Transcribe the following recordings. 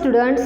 students,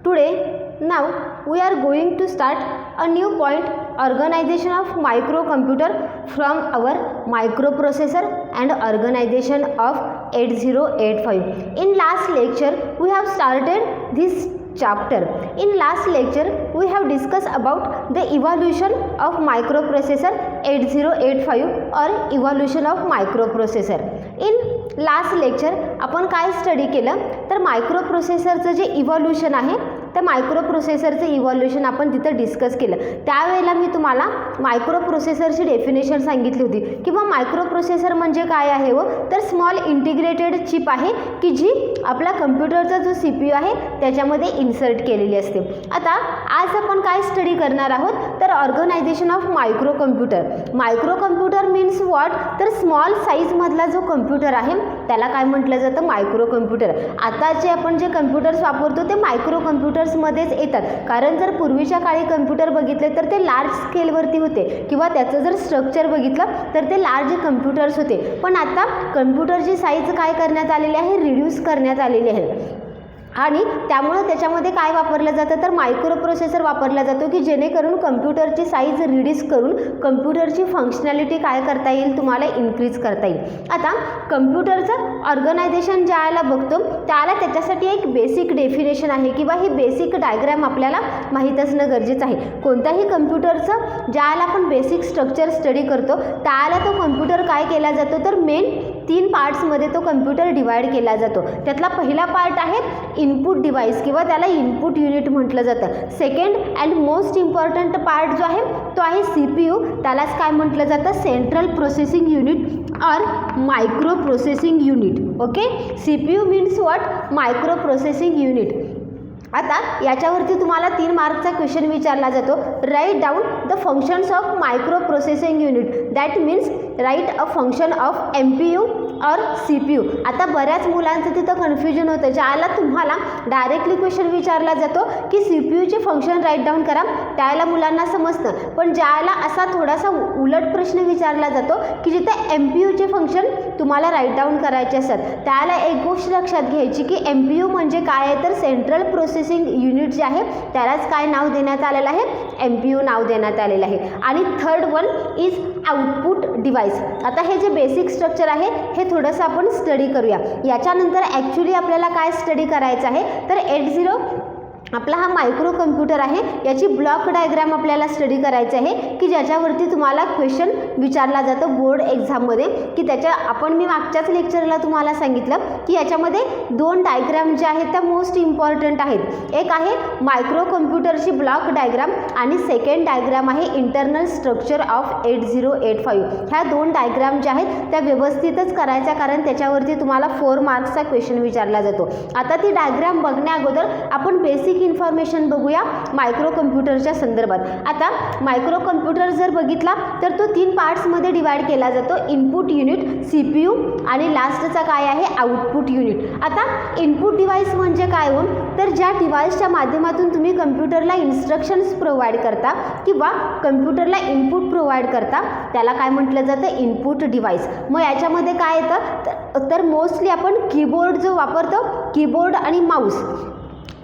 today now we are going to start a new point, organization of microcomputer from our microprocessor and organization of 8085. In last lecture we have started this chapter. In last lecture we have discussed about the evolution of microprocessor 8085 or evolution of microprocessor. In last lecture आपण काय study केलं तर मायक्रोप्रोसेसरचं जे evolution आहे त्या मायक्रोप्रोसेसरचं evolution आपण तिथं discuss केलं. त्यावेळेला मी तुम्हाला मायक्रोप्रोसेसरची डेफिनेशन सांगितली होती किंवा मायक्रोप्रोसेसर म्हणजे काय आहे व तर स्मॉल इंटिग्रेटेड चिप आहे की जी आपला कम्प्युटरचा जो CPU आहे त्याच्यामध्ये इन्सर्ट केलेली असते. आता आज आपण काय स्टडी करणार आहोत तर ऑर्गनायझेशन ऑफ मायक्रोकम्प्युटर. मायक्रोकम्प्युटर मीन्स व्हॉट तर स्मॉल साईजमधला जो कम्प्युटर आहे त्याला काय म्हटलं जातं मायक्रोकम्प्युटर. आता जे आपण जे कम्प्युटर्स वापरतो ते मायक्रो कम्प्युटर्समध्येच येतात, कारण जर पूर्वीच्या काळी कम्प्युटर बघितले तर ते लार्ज स्केलवरती होते किंवा त्याचं जर स्ट्रक्चर बघितलं तर ते लार्ज कम्प्युटर्स होते. पण आता कम्प्युटरची साईज काय करण्यात आलेली आहे रिड्यूस करण्यात आलेली आहे आणि त्यामुळं त्याच्यामध्ये काय वापरलं जातं तर मायक्रोप्रोसेसर वापरला जातो की जेणेकरून कम्प्युटरची साईज रिड्यूस करून कम्प्युटरची फंक्शनॅलिटी काय करता येईल तुम्हाला इन्क्रीज करता येईल. आता कम्प्युटरचं ऑर्गनायझेशन ज्याला बघतो त्याला त्याच्यासाठी एक बेसिक डेफिनेशन आहे किंवा ही बेसिक डायग्रॅम आपल्याला माहीत असणं गरजेचं आहे. कोणत्याही कम्प्युटरचं ज्याला आपण बेसिक स्ट्रक्चर स्टडी करतो त्याला तो कम्प्युटर काय केला जातो तर मेन 3 पार्ट्समध्ये तो कम्प्युटर डिवाइड केला जातो. त्यातला पहिला पार्ट आहे इनपुट डिवाइस किंवा त्याला इनपुट युनिट म्हटलं जातं. Second and most important part जो आहे तो आहे CPU, त्यालाच काय म्हटलं जातं सेंट्रल प्रोसेसिंग युनिट और micro processing unit. Okay, CPU means what micro processing unit. आता याच्यावरती तुम्हाला 3 मार्कचा क्वेश्चन विचारला जातो. Write down the functions of micro processing unit, that means write a function of MPU और CPU. आता बऱ्याच मुलांचं तिथं कन्फ्युजन होतं, ज्याला तुम्हाला डायरेक्टली क्वेश्चन विचारला जातो की CPUचे फंक्शन राईट डाऊन करा, त्याला मुलांना समजतं. पण ज्याला असा थोडासा उलट प्रश्न विचारला जातो की जिथे MPUचे फंक्शन तुम्हाला राईट डाऊन करायचे असतात त्याला एक गोष्ट लक्षात घ्यायची की MPU म्हणजे काय आहे तर सेंट्रल प्रोसेसिंग युनिट जे आहे त्यालाच काय नाव देण्यात आलेलं आहे MPU नाव देण्यात आलेलं आहे. आणि third one is output device. आता हे जे बेसिक स्ट्रक्चर आहे हे थोडंसं आपण स्टडी करूया. याच्यानंतर ॲक्च्युली आपल्याला काय स्टडी करायचं आहे तर 80 आपला हा मायक्रो कम्प्युटर आहे याची ब्लॉक डायग्राम आपल्याला स्टडी करायचं आहे की ज्याच्यावरती तुम्हाला क्वेश्चन विचारला जातो बोर्ड एक्झाममध्ये की त्याच्या आपण मी मागच्याच लेक्चरला तुम्हाला सांगितलं की याच्यामध्ये 2 डायग्राम ज्या आहेत त्या मोस्ट इम्पॉर्टंट आहेत. एक आहे मायक्रो कम्प्युटरची ब्लॉक डायग्राम आणि सेकंड डायग्राम आहे इंटरनल स्ट्रक्चर ऑफ 8085. ह्या 2 डायग्राम ज्या आहेत त्या व्यवस्थितच करायच्या, कारण त्याच्यावरती तुम्हाला 4 मार्क्सचा क्वेश्चन विचारला जातो. आता ती डायग्राम बघण्या अगोदर आपण बेसिक इन्फॉर्मेशन बघूया मायक्रो कम्प्युटरच्या संदर्भात. आता मायक्रो कम्प्युटर जर बघितला तर तो 3 पार्ट्समध्ये डिवाइड केला जातो, इनपुट युनिट, CPU आणि लास्टचा काय आहे आउटपुट युनिट. आता इनपुट डिवाइस म्हणजे काय हो तर ज्या डिवाइसच्या माध्यमातून तुम्ही कम्प्युटरला इन्स्ट्रक्शन्स प्रोव्हाइड करता किंवा कम्प्युटरला इनपुट प्रोव्हाइड करता त्याला काय म्हटलं जातं इनपुट डिवाइस. मग याच्यामध्ये काय येतं तर मोस्टली आपण कीबोर्ड जो वापरतो कीबोर्ड आणि माऊस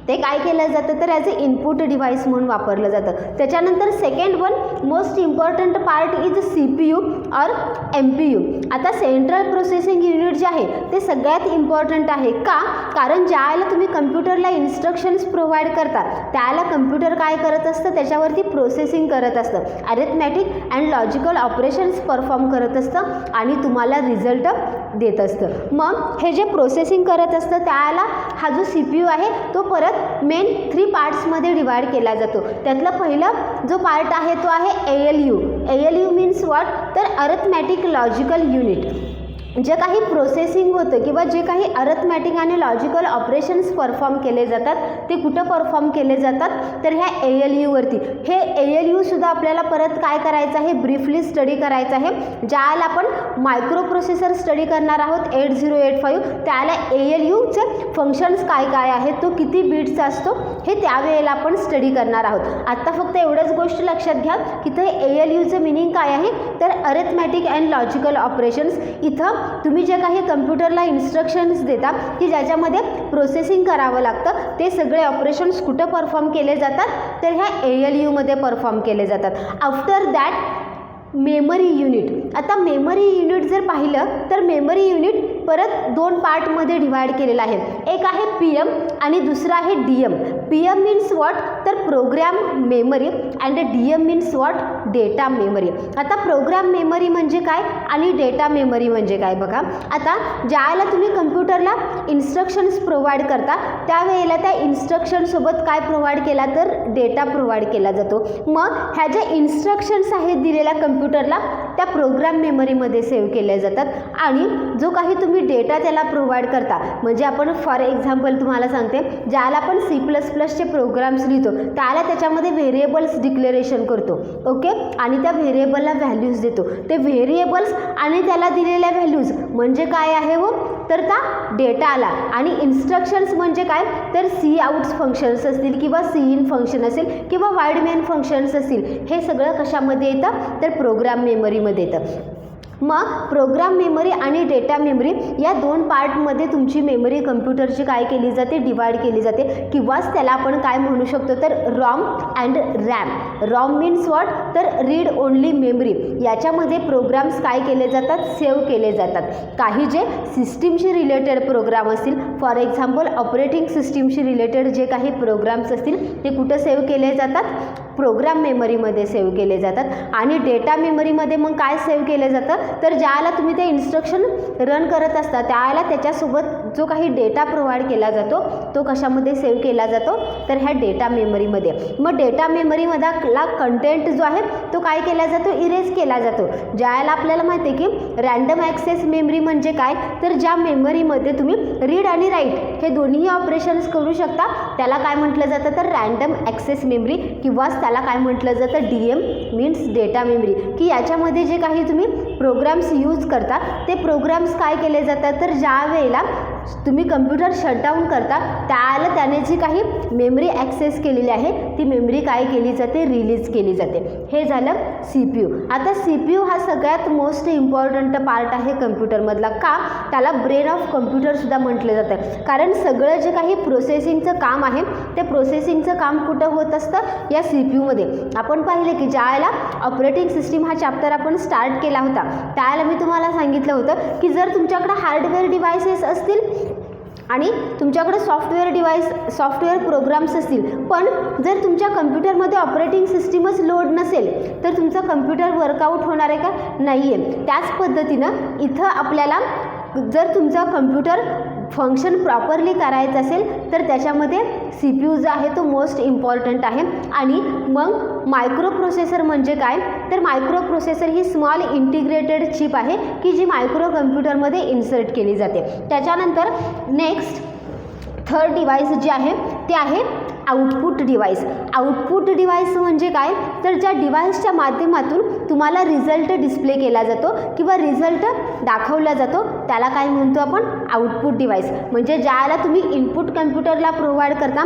ते काय केलं जातं तर ॲज अ इनपुट डिवाइस म्हणून वापरलं जातं. त्याच्यानंतर second one most important part is CPU और MPU. आता सेंट्रल प्रोसेसिंग युनिट जे आहे ते सगळ्यात इम्पॉर्टंट आहे का, कारण ज्यावेळेला तुम्ही कम्प्युटरला इन्स्ट्रक्शन्स प्रोव्हाइड करता त्याला कम्प्युटर काय करत असतं त्याच्यावरती प्रोसेसिंग करत असतं, arithmetic and logical operations perform करत असतं आणि तुम्हाला रिझल्ट देत असतं. मग हे जे प्रोसेसिंग करत असतं त्याला हा जो CPU आहे तो परत मेन 3 पार्ट्समध्ये डिवाइड केला जातो. त्यातला पहिला जो पार्ट आहे तो आहे ALU. ALU मीन्स व्हॉट तर अरिथमॅटिक लॉजिकल युनिट. जे काही प्रोसेसिंग होतं किंवा जे काही अरिथमॅटिक आणि लॉजिकल ऑपरेशन्स परफॉर्म केले जातात ते कुठं परफॉर्म केले जातात तर ह्या ALUवरती. हे ALUसुद्धा आपल्याला परत काय करायचं आहे ब्रीफली स्टडी करायचं आहे. ज्याला आपण मायक्रो प्रोसेसर स्टडी करणार आहोत 8085 त्याला ALUचे फंक्शन्स काय काय आहेत तो किती बीट्सचा असतो हे त्यावेळेला आपण स्टडी करणार आहोत. आत्ता फक्त एवढंच गोष्ट लक्षात घ्या की ते ALUचं मिनिंग काय आहे तर अरिथमॅटिक अँड लॉजिकल ऑपरेशन्स. इथं तुम्ही जे काही कम्प्युटरला इन्स्ट्रक्शन्स देता की ज्याच्यामध्ये प्रोसेसिंग करावं लागतं, ते सगळे ऑपरेशन्स कुठं परफॉर्म केले जातात तर ह्या ALU मध्ये परफॉर्म केले जातात. After that memory unit. आता मेमरी युनिट जर पाहिलं तर मेमरी युनिट परत 2 पार्टमध्ये डिवाइड केलेलं आहे. एक आहे PM आणि दुसरा आहे DM. PM मीन्स व्हॉट तर program memory and DM means what data memory. आता प्रोग्राम मेमरी म्हणजे काय आणि डेटा मेमरी म्हणजे काय बघा. आता ज्यावेळेला तुम्ही कम्प्युटरला इन्स्ट्रक्शन्स प्रोव्हाइड करता त्यावेळेला त्या इन्स्ट्रक्शनसोबत काय प्रोव्हाइड केला तर डेटा प्रोव्हाइड केला जातो. मग ह्या ज्या इन्स्ट्रक्शन्स आहेत दिलेल्या कम्प्युटरला त्या प्रोग्राम मेमरीमध्ये सेव्ह केल्या जातात आणि जो काही तुम्ही डेटा त्याला प्रोव्हाइड करता, म्हणजे आपण फॉर एक्झाम्पल तुम्हाला सांगते, ज्याला आपण C++चे प्रोग्राम्स लिहितो त्याला त्याच्यामध्ये व्हेरिएबल्स डिक्लेरेशन करतो. ओके, आणि त्या व्हेरिएबलला व्हॅल्यूज देतो. ते व्हेरिएबल्स आणि त्याला दिलेल्या व्हॅल्यूज म्हणजे काय आहे हो तर त्या डेटा आला. आणि इन्स्ट्रक्शन्स म्हणजे काय तर Cout फंक्शन्स असतील किंवा Cin फंक्शन असेल किंवा वाईड मेन फंक्शन्स असतील, हे सगळं कशामध्ये येतं तर प्रोग्राम मेमरीमध्ये येतं. मग प्रोग्राम मेमरी आणि डेटा मेमरी या 2 पार्टमध्ये तुमची मेमरी कम्प्युटरची काय केली जाते डिवाइड केली जाते, किंवाच त्याला आपण काय म्हणू शकतो तर ROM and RAM. ROM means what तर रीड ओनली मेमरी. याच्यामध्ये प्रोग्राम्स काय केले जातात सेव्ह केले जातात. काही जे सिस्टीमशी रिलेटेड प्रोग्राम असतील, फॉर एक्झाम्पल ऑपरेटिंग सिस्टीमशी रिलेटेड जे काही प्रोग्राम्स असतील ते कुठं सेव्ह केले जातात प्रोग्राम मेमरीमध्ये सेव्ह केले जातात. आणि डेटा मेमरीमध्ये मग काय सेव्ह केले जातं तर ज्याला तुम्ही ते इन्स्ट्रक्शन रन करत असता त्याला त्याच्यासोबत जो काही डेटा प्रोव्हाइड केला जातो तो कशामध्ये सेव्ह केला जातो तर ह्या डेटा मेमरीमध्ये. मग डेटा मेमरीमधला कंटेंट जो आहे तो काय केला जातो इरेज केला जातो. ज्याला आपल्याला माहिती आहे की रँडम ॲक्सेस मेमरी म्हणजे काय तर ज्या मेमरीमध्ये तुम्ही रीड आणि राईट हे दोन्ही ऑपरेशन्स करू शकता त्याला काय म्हटलं जातं तर रँडम ॲक्सेस मेमरी, किंवा त्याला काय म्हटलं जातं DM मीन्स डेटा मेमरी. की याच्यामध्ये जे काही तुम्ही प्रोग्राम्स यूज करता ते प्रोग्राम्स काय केले जातात तर ज्या वेळेला तुम्ही कम्प्युटर शटडाऊन करता त्याला त्याने जी काही मेमरी ॲक्सेस केलेली आहे ती मेमरी काय केली जाते रिलीज केली जाते. हे झालं CPU. आता CPU हा सगळ्यात मोस्ट इम्पॉर्टंट पार्ट आहे कम्प्युटरमधला. का त्याला ब्रेन ऑफ कम्प्युटरसुद्धा म्हटलं जातं, कारण सगळं जे काही प्रोसेसिंगचं काम आहे ते प्रोसेसिंगचं काम कुठं होत असतं या CPU मध्ये. आपण पाहिलं की ज्यावेळेला ऑपरेटिंग सिस्टीम हा चॅप्टर आपण स्टार्ट केला होता त्यावेळेला मी तुम्हाला सांगितलं होतं की जर तुमच्याकडे हार्डवेअर डिव्हाइसेस असतील आणि तुमच्याकडे सॉफ्टवेअर प्रोग्राम्स असतील, पण जर तुमच्या कम्प्युटरमध्ये ऑपरेटिंग सिस्टीमच लोड नसेल तर तुमचा कम्प्युटर वर्कआउट होणार आहे का नाही आहे. त्याच पद्धतीनं इथं आपल्याला जर तुमचा कम्प्युटर फंक्शन प्रॉपरली करायचं असेल तर त्याच्यामध्ये CPU जो आहे तो मोस्ट इम्पॉर्टंट आहे. आणि मग मायक्रो प्रोसेसर म्हणजे काय तर मायक्रो प्रोसेसर ही स्मॉल इंटिग्रेटेड चिप आहे की जी मायक्रो कम्प्युटरमध्ये इन्सर्ट केली जाते. त्याच्यानंतर नेक्स्ट थर्ड डिव्हाइस जे आहे ते आहे आउटपुट डिव्हाइस. आउटपुट डिव्हाइस म्हणजे काय तर ज्या डिव्हाइसच्या माध्यमातून तुम्हाला रिझल्ट डिस्प्ले केला जातो किंवा रिझल्ट दाखवला जातो त्याला काय म्हणतो आपण आउटपुट डिव्हाइस. म्हणजे ज्याला तुम्ही इनपुट कम्प्युटरला प्रोव्हाइड करता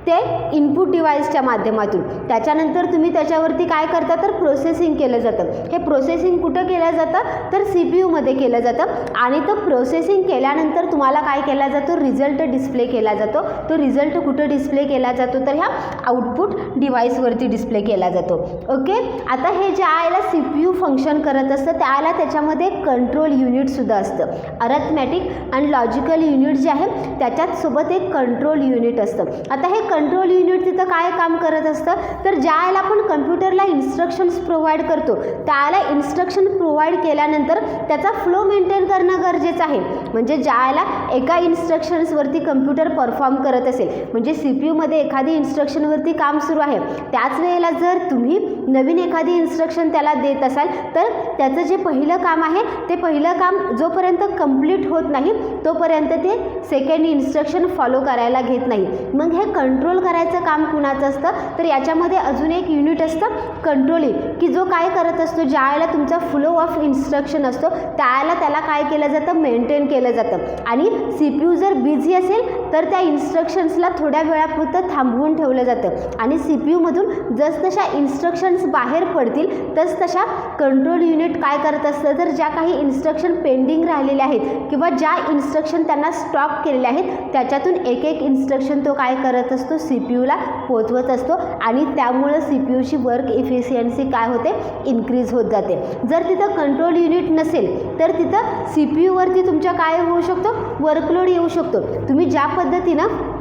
ते इनपुट डिव्हाइसच्या माध्यमातून, त्याच्यानंतर तुम्ही त्याच्यावरती काय करता तर प्रोसेसिंग केलं जातं. हे प्रोसेसिंग कुठं केलं जातं तर CPU मध्ये केलं जातं. आणि तो प्रोसेसिंग केल्यानंतर तुम्हाला काय केला जातो रिझल्ट डिस्प्ले केला जातो. तो रिझल्ट कुठं डिस्प्ले केला जातो तर ह्या आउटपुट डिव्हाइसवरती डिस्प्ले केला जातो. ओके, आता हे ज्या वेळेला CPU फंक्शन करत असतं त्यावेळेला त्याच्यामध्ये कंट्रोल युनिटसुद्धा असतं. अरेथमॅटिक आणि लॉजिकल युनिट जे आहे त्याच्यात सोबत एक कंट्रोल युनिट असतं. आता हे कंट्रोल युनिट तिथं काय काम करत असतं तर ज्यावेळेला आपण कम्प्युटरला इन्स्ट्रक्शन्स प्रोव्हाइड करतो त्याला इन्स्ट्रक्शन प्रोव्हाइड केल्यानंतर त्याचा फ्लो मेंटेन करणं गरजेचं आहे. म्हणजे ज्यावेळेला एका इन्स्ट्रक्शन्सवरती कम्प्युटर परफॉर्म करत असेल, म्हणजे CPU मध्ये एखादी इन्स्ट्रक्शनवरती काम सुरू आहे, त्याच वेळेला जर तुम्ही नवीन एखादी इन्स्ट्रक्शन त्याला देत असाल तर त्याचं जे पहिलं काम आहे ते पहिलं काम जोपर्यंत कंप्लीट होत नाही तोपर्यंत ते सेकंड इन्स्ट्रक्शन फॉलो करायला घेत नाही. मग हे कंट्रोल कंट्रोल करायचं काम कुणाचं असतं, तर याच्यामध्ये अजून एक युनिट असतं कंट्रोलिंग, की जो काय करत असतो, ज्यावेळेला तुमचा फ्लो ऑफ इन्स्ट्रक्शन असतो त्यावेळेला त्याला काय केलं जातं, मेंटेन केलं जातं. आणि CPU जर बिझी असेल तर त्या इन्स्ट्रक्शन्सला थोड्या वेळापुरतं थांबवून ठेवलं जातं आणि CPUमधून जसजशा इन्स्ट्रक्शन्स बाहेर पडतील तसतशा कंट्रोल युनिट काय करत असतं, तर ज्या काही इन्स्ट्रक्शन पेंडिंग राहिलेले आहेत किंवा ज्या इन्स्ट्रक्शन त्यांना स्टॉप केलेले आहेत त्याच्यातून एक एक इन्स्ट्रक्शन तो काय करत असतो, CPUला पोहोचवत असतो आणि त्यामुळं CPUची वर्क इफिशियन्सी काय होते, इन्क्रीज होत जाते. जर तिथं कंट्रोल युनिट नसेल तर तिथं CPUवरती तुमच्या काय होऊ शकतो, वर्कलोड येऊ शकतो. तुम्ही ज्या पद्धतीनं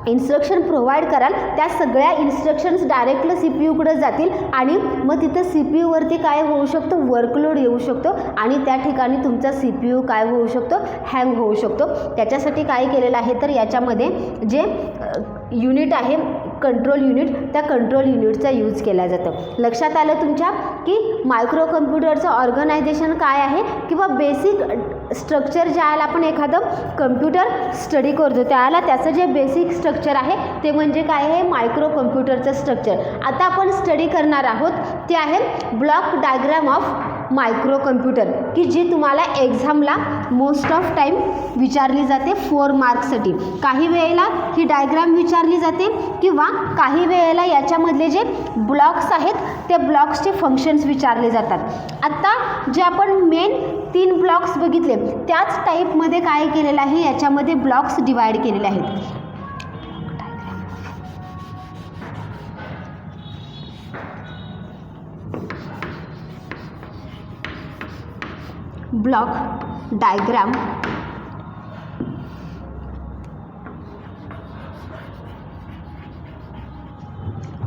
इन्स्ट्रक्शन प्रोव्हाइड कराल त्या सगळ्या इन्स्ट्रक्शन्स डायरेक्टली CPUकडे जातील आणि मग तिथं CPUवरती काय होऊ शकतो, वर्कलोड येऊ शकतो आणि त्या ठिकाणी तुमचा CPU काय होऊ शकतो, हँग होऊ शकतो. त्याच्यासाठी काय केलेलं आहे, तर याच्यामध्ये जे युनिट आहे कंट्रोल युनिट, त्या कंट्रोल युनिटचा यूज केला जातो. लक्षात आलं तुमच्या की मायक्रो कम्प्युटरचं ऑर्गनायझेशन काय आहे किंवा बेसिक स्ट्रक्चर ज्यावेळेला आपण एखादं कम्प्युटर स्टडी करतो त्यावेळेला त्याचं जे बेसिक स्ट्रक्चर आहे ते म्हणजे काय आहे, मायक्रो कम्प्युटरचं स्ट्रक्चर. आता आपण स्टडी करणार आहोत ते आहे block diagram of micro computer, की जी तुम्हाला एक्झामला मोस्ट ऑफ टाईम विचारली जाते 4 मार्क्ससाठी. काही वेळेला ही डायग्राम विचारली जाते किंवा काही वेळेला याच्यामधले जे ब्लॉक्स आहेत ते ब्लॉक्सचे फंक्शन्स विचारले जातात. आत्ता जे आपण मेन 3 ब्लॉक्स बघितले त्याच टाईपमध्ये काय केलेलं आहे, याच्यामध्ये ब्लॉक्स डिवाइड केलेले आहेत. Block diagram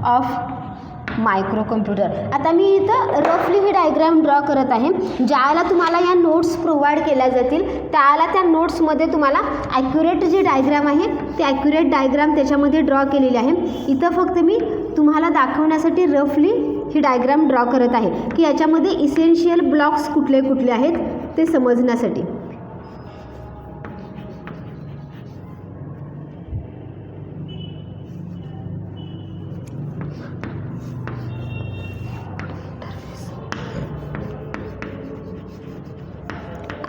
of micro computer. आता मी इथं रफली ही डायग्राम ड्रॉ करत आहे. ज्यावेळेला तुम्हाला या नोट्स प्रोव्हाइड केल्या जातील त्यावेळेला त्या नोट्समध्ये तुम्हाला ॲक्युरेट जी डायग्राम आहे ती ॲक्युरेट डायग्राम त्याच्यामध्ये ड्रॉ केलेली आहे. इथं फक्त मी तुम्हाला दाखवण्यासाठी रफली ही डायग्राम ड्रॉ करत आहे की याच्यामध्ये इसेन्शियल ब्लॉक्स कुठले कुठले आहेत ते समजण्यासाठी.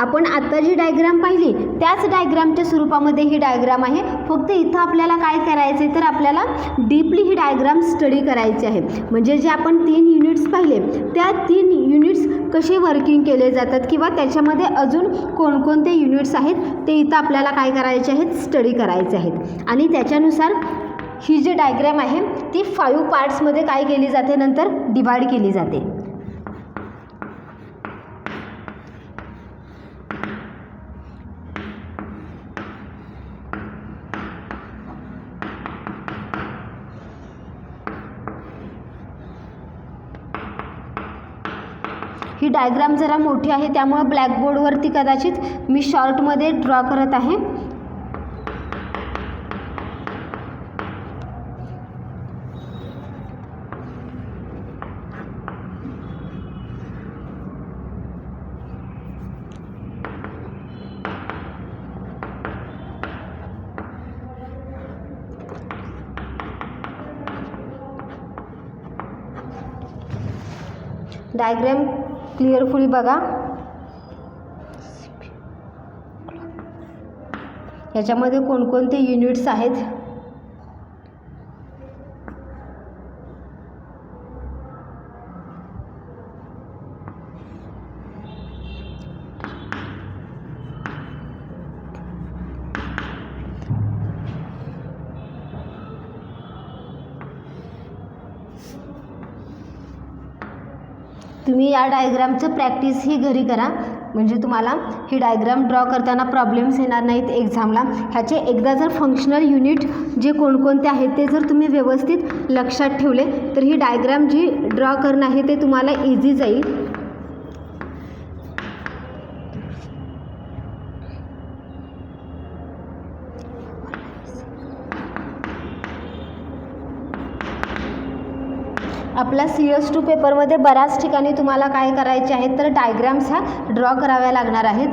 आपण आता जी डायग्राम पाहिली त्याच डायग्रामच्या स्वरूपामध्ये ही डायग्राम आहे. फक्त इथं आपल्याला काय करायचं आहे तर आपल्याला डीपली ही डायग्राम स्टडी करायची आहे. म्हणजे जे आपण 3 युनिट्स पाहिले त्या 3 युनिट्स कसे वर्किंग केले जातात किंवा त्याच्यामध्ये अजून कोणकोणते युनिट्स आहेत ते इथं आपल्याला काय करायचे आहेत, स्टडी करायचे आहेत. आणि त्याच्यानुसार ही जी डायग्राम आहे ती 5 पार्ट्समध्ये काय केली जाते, नंतर डिवाइड केली जाते. ही डायग्राम जरा मोठी आहे त्यामुळे ब्लॅकबोर्डवरती कदाचित मी शॉर्टमध्ये ड्रॉ करत आहे. डायग्राम क्लिअरफुली बघा. याच्यामध्ये कोणकोणते युनिट्स आहेत तुम्ही या डायग्रामचं प्रॅक्टिस ही घरी करा म्हणजे तुम्हाला ही डायग्राम ड्रॉ करताना प्रॉब्लेम्स येणार नाहीत एक्झामला. ह्याचे एकदा जर फंक्शनल युनिट जे कोणकोणते आहेत ते जर तुम्ही व्यवस्थित लक्षात ठेवले तर ही डायग्राम जी ड्रॉ करणं आहे ते तुम्हाला इझी जाईल. आपला CS2 पेपरमध्ये बऱ्याच ठिकाणी तुम्हाला काय करायचे आहेत तर डायग्राम्स ह्या ड्रॉ कराव्या लागणार आहेत.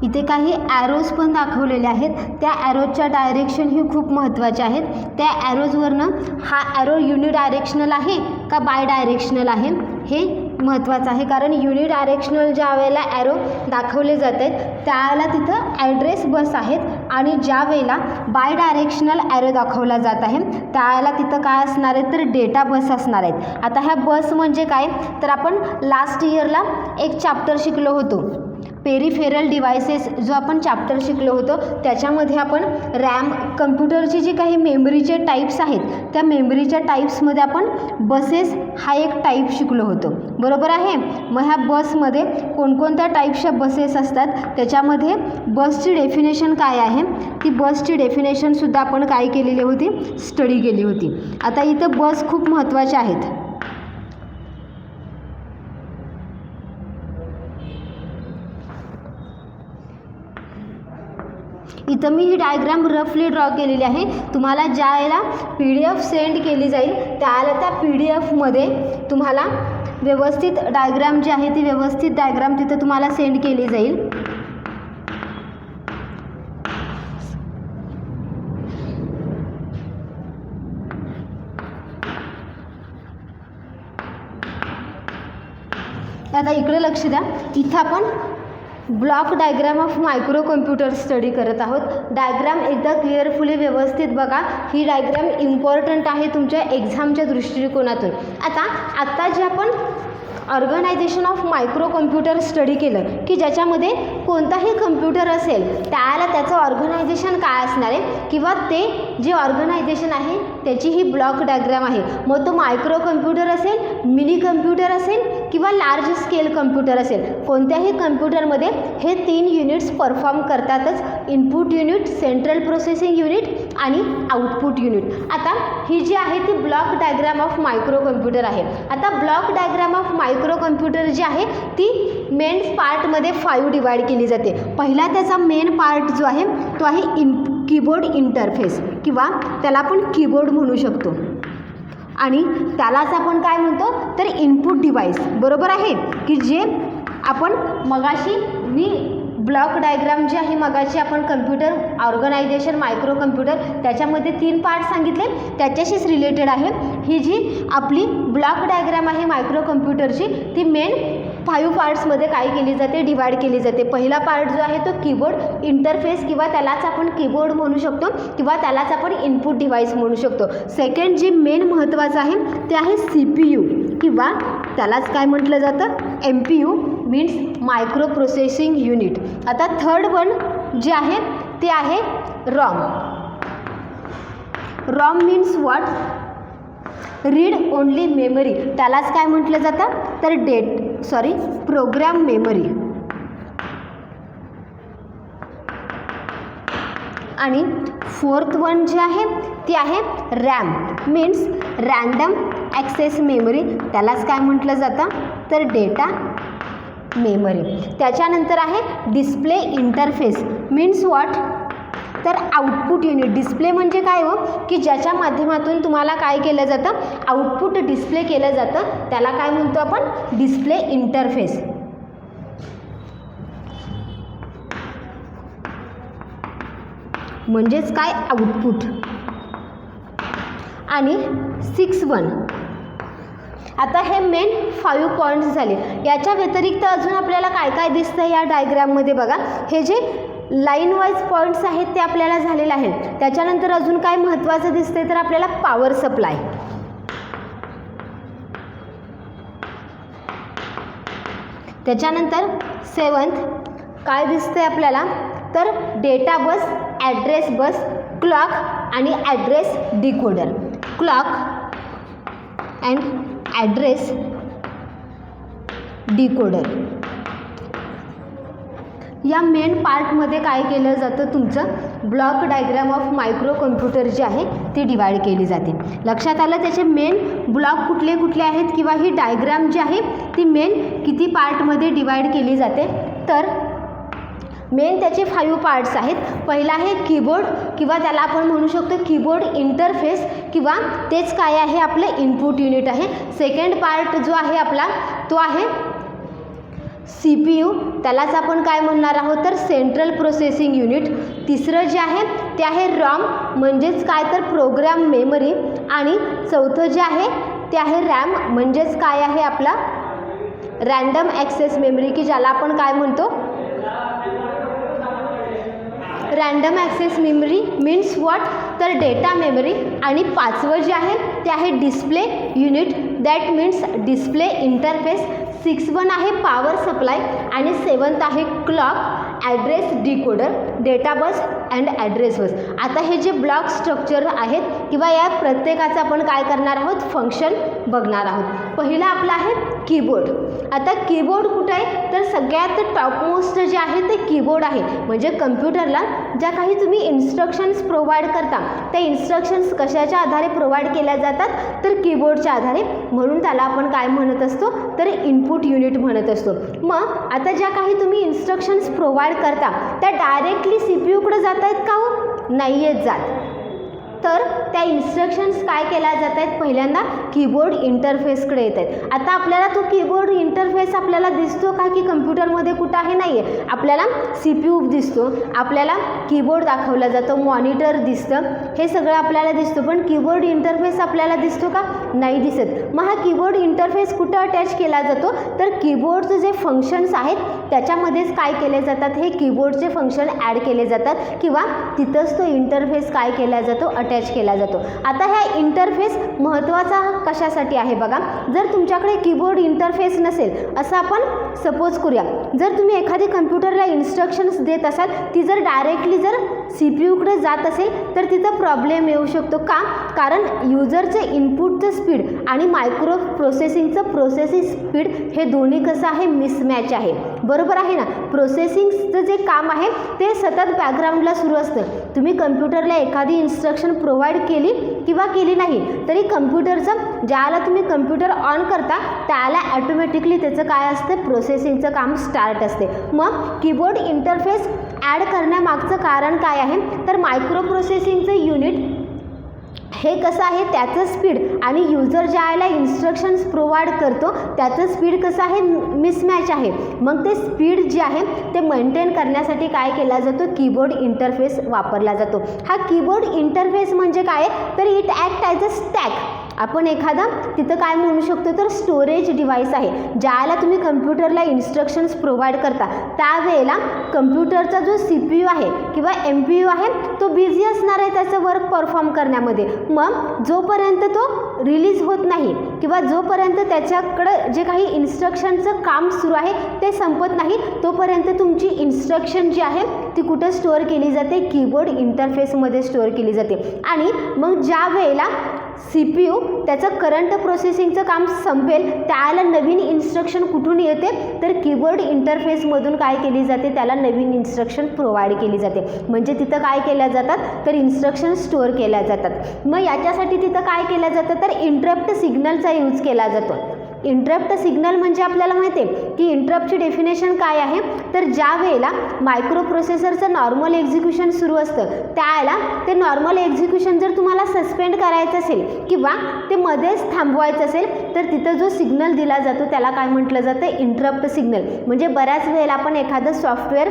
इथे काही ॲरोज पण दाखवलेले आहेत. त्या ॲरोजच्या डायरेक्शन ही खूप महत्त्वाच्या आहेत. त्या ॲरोजवरनं हा ॲरो युनिडायरेक्शनल आहे का बाय डायरेक्शनल आहे हे महत्त्वाचं आहे, कारण युनिडायरेक्शनल ज्या वेळेला ॲरो दाखवले जात आहेत त्यावेळेला तिथं ॲड्रेस बस आहेत आणि ज्या वेळेला बाय डायरेक्शनल ॲरो दाखवला जात आहे त्यावेळेला तिथं काय असणार आहे तर डेटा बस असणार आहेत. आता ह्या बस म्हणजे काय तर आपण लास्ट इयरला एक चॅप्टर शिकलो होतो, पेरिफेरल डिव्हायसेस जो आपण चॅप्टर शिकलो होतो त्याच्यामध्ये आपण रॅम कम्प्युटरची जी काही मेमरीचे टाईप्स आहेत त्या मेमरीच्या टाईप्समध्ये आपण बसेस हा एक टाईप शिकलो होतो, बरोबर आहे. मग ह्या बसमध्ये कोणकोणत्या टाईप्सच्या बसेस असतात त्याच्यामध्ये बसची डेफिनेशन काय आहे ती बसची डेफिनेशनसुद्धा आपण काय केलेली होती स्टडी केली होती. आता इथं बस खूप महत्त्वाच्या आहेत. इथं मी ही डायग्राम रफली ड्रॉ केलेली आहे. तुम्हाला ज्या वेळेला PDF सेंड केली जाईल त्यावेळेला त्या PDF तुम्हाला व्यवस्थित डायग्राम जी आहे ती व्यवस्थित डायग्राम तिथं तुम्हाला सेंड केली जाईल. आता इकडे लक्ष द्या. इथं आपण block diagram of micro computer study करत आहोत. डायग्राम एकदा क्लिअरफुली व्यवस्थित बघा. ही डायग्राम इम्पॉर्टंट आहे तुमच्या एक्झामच्या दृष्टिकोनातून. आता जे आपण organisation of micro computer study केलं की ज्याच्यामध्ये कोणताही कम्प्युटर असेल त्याला त्याचं ऑर्गनायझेशन काय असणार आहे किंवा ते जे ऑर्गनायझेशन आहे त्याची ही ब्लॉक डायग्राम आहे. मग तो मायक्रो कम्प्युटर असेल, मिनी कम्प्युटर असेल किंवा लार्ज स्केल कम्प्युटर असेल, कोणत्याही कम्प्युटरमध्ये हे 3 युनिट्स परफॉर्म करतातच. Input unit, central processing unit आणि आउटपुट युनिट. आता ही जी आहे ती block diagram of micro computer आहे. आता block diagram of micro computer जी आहे ती मेन पार्टमध्ये 5 डिवाइड केली जाते. पहिला त्याचा मेन पार्ट जो आहे तो आहे कीबोर्ड इंटरफेस किंवा त्याला आपण कीबोर्ड म्हणू शकतो आणि त्यालाच आपण काय म्हणतो तर इनपुट डिव्हाइस, बरोबर आहे. की जे आपण मगाशी ब्लॉक डायग्राम जी आहे मगाशी आपण कम्प्युटर ऑर्गनायझेशन मायक्रो कम्प्युटर त्याच्यामध्ये 3 पार्ट सांगितले त्याच्याशीच रिलेटेड आहे. ही जी आपली ब्लॉक डायग्राम आहे मायक्रो कम्प्युटरची ती मेन 5 पार्ट्समध्ये काय केली जाते डिवाइड केली जाते. पहिला पार्ट जो आहे तो कीबोर्ड इंटरफेस किंवा त्यालाच आपण कीबोर्ड म्हणू शकतो किंवा त्यालाच आपण इनपुट डिव्हाइस म्हणू शकतो. सेकंड जे मेन महत्त्वाचं आहे ते आहे CPU किंवा त्यालाच काय म्हटलं जातं MPU means micro processing unit. आता थर्ड वन जे आहे ते आहे ROM. ROM means what read only memory, त्यालाच काय म्हटलं जातं तर प्रोग्राम मेमरी. आणि फोर्थ वन जे आहे ती आहे RAM means random access memory, त्यालाच काय म्हटलं जातं तर डेटा मेमरी. त्याच्यानंतर आहे डिस्प्ले इंटरफेस मीन्स व्हॉट तर आउटपुट युनिट. डिस्प्ले म्हणजे काय हो की ज्याच्या माध्यमातून तुम्हाला काय केलं जातं आउटपुट डिस्प्ले केलं जातं त्याला काय म्हणतो आपण डिस्प्ले इंटरफेस. म्हणजेच काय आउटपुट. आणि 6 आता हे मेन 5 पॉईंट्स झाले. याच्या व्यतिरिक्त अजून आपल्याला काय काय दिसतं या डायग्राममध्ये बघा. हे जे लाईन वाईज पॉईंट्स आहेत ते आपल्याला झालेले आहेत. त्याच्यानंतर अजून काय महत्त्वाचं दिसतंय तर आपल्याला पॉवर सप्लाय. त्याच्यानंतर 7th काय दिसतंय आपल्याला तर data bus, address bus, clock आणि address decoder. Clock and address decoder या मेन पार्टमध्ये काय केलं जातं तुमचं block diagram of micro computer जी आहे ती डिवाइड केली जाते. लक्षात आलं त्याचे मेन ब्लॉक कुठले कुठले आहेत किंवा ही डायग्राम जी आहे ती मेन किती पार्टमध्ये डिवाइड केली जाते तर मेन त्याचे 5 पार्ट्स आहेत. पहिला आहे कीबोर्ड किंवा त्याला आपण म्हणू शकतो कीबोर्ड इंटरफेस किंवा तेच काय आहे आपलं इनपुट युनिट आहे. सेकंड पार्ट जो आहे आपला तो आहे CPU, त्यालाच आपण काय म्हणणार आहोत तर सेंट्रल प्रोसेसिंग युनिट. तिसरं जे आहे ते आहे रॉम म्हणजेच काय तर प्रोग्राम मेमरी. आणि चौथं जे आहे ते आहे रॅम म्हणजेच काय आहे आपला रँडम ॲक्सेस मेमरी, की ज्याला आपण काय म्हणतो random access memory means what तर डेटा मेमरी. आणि पाचवं जे आहे ते आहे display unit that means display interface. 6 आहे पॉवर सप्लाय आणि 7th आहे clock, address decoder, data bus and address bus. आता हे जे ब्लॉक स्ट्रक्चर आहेत किंवा या प्रत्येकाचं आपण काय करणार आहोत फंक्शन बघणार आहोत. पहिला आपला आहे कीबोर्ड. आता कीबोर्ड कुठं आहे तर सगळ्यात टॉपमोस्ट जे आहे ते कीबोर्ड आहे. म्हणजे कम्प्युटरला ज्या काही तुम्ही इन्स्ट्रक्शन्स प्रोव्हाइड करता त्या इन्स्ट्रक्शन्स कशाच्या आधारे प्रोव्हाइड केल्या जातात तर कीबोर्डच्या आधारे. म्हणून त्याला आपण काय म्हणत असतो तर इनपुट युनिट म्हणत असतो. मग आता ज्या काही तुम्ही इन्स्ट्रक्शन्स प्रोव्हाइड करता त्या डायरेक्टली CPUकडे जात आहेत का हो नाही आहेत जात, तर त्या इन्स्ट्रक्शन्स काय केल्या जात आहेत पहिल्यांदा कीबोर्ड इंटरफेसकडे येत आहेत. आता आपल्याला तो कीबोर्ड इंटरफेस आपल्याला दिसतो का की कम्प्युटरमध्ये कुठं आहे नाही आहे. आपल्याला CPU दिसतो, आपल्याला कीबोर्ड दाखवला जातो, मॉनिटर दिसतं, हे सगळं आपल्याला दिसतं. पण कीबोर्ड इंटरफेस आपल्याला दिसतो का नाही दिसत. मग हा कीबोर्ड इंटरफेस कुठं अटॅच केला जातो तर कीबोर्डचे जे फंक्शन्स आहेत त्याच्यामध्येच काय केले जातात हे कीबोर्डचे फंक्शन ॲड केले जातात किंवा तिथंच तो इंटरफेस काय केला जातो अटॅच केला जातो. आता ह्या इंटरफेस महत्त्वाचा कशासाठी आहे बघा. जर तुमच्याकडे कीबोर्ड इंटरफेस नसेल असं आपण सपोज करूया, जर तुम्ही एखादी कम्प्युटरला इन्स्ट्रक्शन्स देत असाल ती जर डायरेक्टली जर CPUकडे जात असेल तर तिथं प्रॉब्लेम येऊ शकतो. का कारण युजरचं इनपुटचं स्पीड आणि मायक्रो प्रोसेसिंगचं प्रोसेसिंग स्पीड हे दोन्ही कसं आहे मिसमॅच आहे. बरोबर आहे ना. प्रोसेसिंगचं जे काम आहे ते सतत बॅकग्राऊंडला सुरू असतं. तुम्ही कम्प्युटरला एखादी इन्स्ट्रक्शन प्रोव्हाइड केली किंवा केली नाही तरी कम्प्युटरचं ज्याला तुम्ही कम्प्युटर ऑन करता त्याला ॲटोमॅटिकली त्याचं काय असतं प्रोसेसिंगचं काम स्टार्ट असते. मग कीबोर्ड इंटरफेस ॲड करण्यामागचं कारण काय आहे तर मायक्रो प्रोसेसिंगचं युनिट हे कसं आहे त्याचं स्पीड आणि युजर ज्याला इन्स्ट्रक्शन्स प्रोव्हाइड करतो त्याचं स्पीड कसं आहे मिसमॅच आहे. मग ते स्पीड जे आहे ते मेंटेन करण्यासाठी काय केला जातो कीबोर्ड इंटरफेस वापरला जातो. हा कीबोर्ड इंटरफेस म्हणजे काय तर it act as a stack. आपण एखादा तिथं काय म्हणू शकतो तर स्टोरेज डिव्हाइस आहे. ज्याला तुम्ही कम्प्युटरला इन्स्ट्रक्शन्स प्रोव्हाइड करता त्यावेळेला कम्प्युटरचा जो CPU आहे किंवा MPU आहे तो बिझी असणार आहे त्याचं वर्क परफॉर्म करण्यामध्ये. मग जोपर्यंत तो रिलीज होत नाही किंवा जोपर्यंत त्याच्याकडं जे काही इन्स्ट्रक्शनचं काम सुरू आहे ते संपत नाही तोपर्यंत तुमची इन्स्ट्रक्शन जी आहे ती कुठं स्टोअर केली जाते कीबोर्ड इंटरफेसमध्ये स्टोअर केली जाते. आणि मग ज्या वेळेला CPU त्याचं करंट प्रोसेसिंगचं काम संपेल त्याला नवीन इन्स्ट्रक्शन कुठून येते तर कीबोर्ड इंटरफेसमधून काय केली जाते त्याला नवीन इन्स्ट्रक्शन प्रोव्हाइड केली जाते. म्हणजे तिथं काय केल्या जातात तर इन्स्ट्रक्शन स्टोअर केल्या जातात. मग याच्यासाठी तिथं काय केलं जातं तर इंटरप्ट सिग्नलचा यूज केला जातो. इंटरप्ट सिग्नल म्हणजे आपल्याला माहिती आहे की इंटरप्टची डेफिनेशन काय आहे तर ज्या वेळेला मायक्रो प्रोसेसरचं नॉर्मल एक्झिक्युशन सुरू असतं त्यावेळेला ते नॉर्मल एक्झिक्युशन जर तुम्हाला सस्पेंड करायचं असेल किंवा ते मध्येच थांबवायचं असेल तर तिथं जो सिग्नल दिला जातो त्याला काय म्हटलं जातं इंटरप्ट सिग्नल. म्हणजे बऱ्याच वेळेला आपण एखादं सॉफ्टवेअर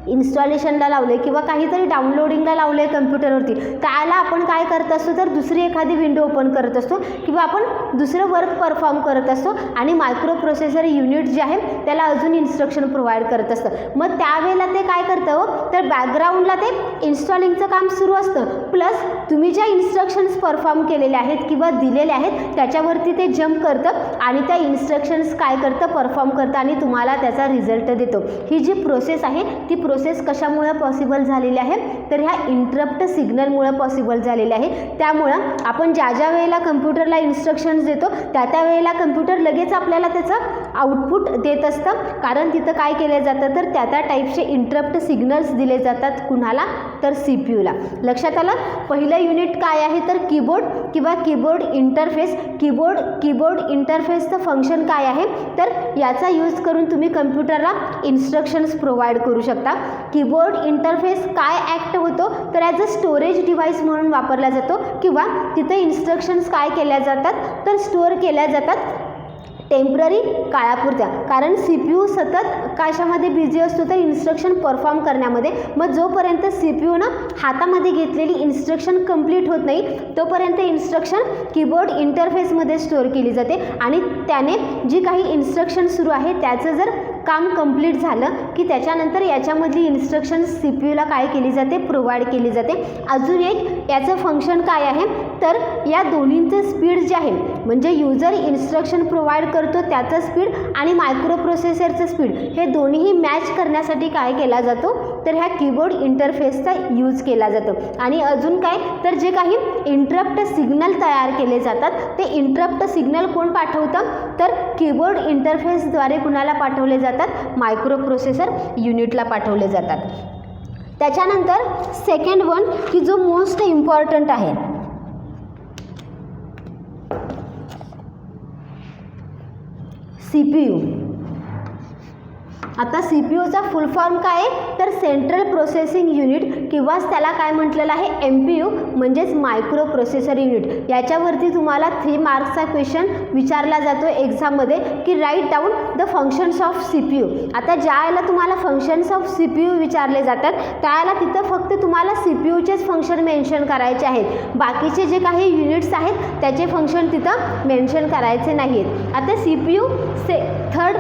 इन्स्टॉलेशनला लावले किंवा काहीतरी डाउनलोडिंगला लावले कम्प्युटरवरती त्याला आपण काय करत असतो तर दुसरी एखादी विंडो ओपन करत असतो किंवा आपण दुसरं वर्क परफॉर्म करत असतो आणि मायक्रो प्रोसेसर युनिट जे आहे त्याला अजून इन्स्ट्रक्शन प्रोव्हाइड करत असतं. मग त्यावेळेला ते काय करतं हो तर बॅकग्राऊंडला ते इन्स्टॉलिंगचं काम सुरू असतं प्लस तुम्ही ज्या इन्स्ट्रक्शन्स परफॉर्म केलेले आहेत किंवा दिलेले आहेत त्याच्यावरती ते जम्प करतं आणि त्या इन्स्ट्रक्शन्स काय करतं परफॉर्म करतं आणि तुम्हाला त्याचा रिझल्ट देतो. ही जी प्रोसेस आहे ती प्रोसेस कशामुळे पॉसिबल झालेली आहे तर ह्या इंटरप्ट सिग्नलमुळे पॉसिबल झालेली आहे. त्यामुळं आपण ज्या ज्या वेळेला कम्प्युटरला इन्स्ट्रक्शन्स देतो त्या वेळेला कम्प्युटर लगेच आपल्याला त्याचं आउटपुट देत असतं कारण तिथं काय केलं जातं तर त्या टाईपचे इंटरप्ट सिग्नल्स दिले जातात कुणाला तर CPUला. लक्षात आलं. पहिलं युनिट काय आहे तर कीबोर्ड किंवा कीबोर्ड इंटरफेस. कीबोर्ड इंटरफेसचं फंक्शन काय आहे तर याचा यूज करून तुम्ही कम्प्युटरला इन्स्ट्रक्शन्स प्रोव्हाइड करू शकता. कीबोर्ड इंटरफेस काय ॲक्ट होतो तर ॲज अ स्टोरेज डिव्हाइस म्हणून वापरला जातो किंवा तिथे इन्स्ट्रक्शन्स काय केल्या जातात तर स्टोअर केल्या जातात. टेम्पररी काळापुरत्या, कारण CPU सतत कशामध्ये बिझी असतो तर इन्स्ट्रक्शन परफॉर्म करण्यामध्ये. मग जोपर्यंत CPU ना हातामध्ये घेतलेली इन्स्ट्रक्शन कंप्लीट होत नाही तोपर्यंत इन्स्ट्रक्शन कीबोर्ड इंटरफेसमध्ये स्टोअर केली जाते आणि त्याने जी काही इन्स्ट्रक्शन सुरू आहे त्याचं जर काम कंप्लीट झालं की त्याच्यानंतर याच्यामधली इन्स्ट्रक्शन CPUला काय केली जाते, प्रोव्हाइड केली जाते. अजून एक याचं फंक्शन काय आहे तर या दोन्हींचं स्पीड जे आहे म्हणजे युजर इन्स्ट्रक्शन प्रोव्हाइड करतो त्याचं स्पीड आणि मायक्रो प्रोसेसरचं स्पीड हे दोन्हीही मॅच करण्यासाठी काय केला जातो तर ह्या कीबोर्ड इंटरफेसचा यूज केला जातो. आणि अजून काय तर जे काही इंटरप्ट सिग्नल तयार केले जातात ते इंटरप्ट सिग्नल कोण पाठवतं तर कीबोर्ड इंटरफेसद्वारे कुणाला पाठवले जातात, मायक्रो प्रोसेसर युनिटला पाठवले जातात. त्याच्यानंतर सेकंड वन की जो मोस्ट इम्पॉर्टंट आहे CPU. आता CPUचा फुल फॉर्म काय आहे तर सेंट्रल प्रोसेसिंग युनिट किंवाच त्याला काय म्हटलेलं आहे MPU म्हणजेच मायक्रो प्रोसेसर युनिट. याच्यावरती तुम्हाला 3 मार्क्सचा क्वेश्चन विचारला जातो एक्झाममध्ये की write down the functions of CPU. आता ज्यावेळेला तुम्हाला फंक्शन्स ऑफ CPU विचारले जातात त्यावेळेला तिथं फक्त तुम्हाला CPUचेच फंक्शन मेन्शन करायचे आहेत, बाकीचे जे काही युनिट्स आहेत त्याचे फंक्शन तिथं मेन्शन करायचे नाही आहेत. आता CPU थर्ड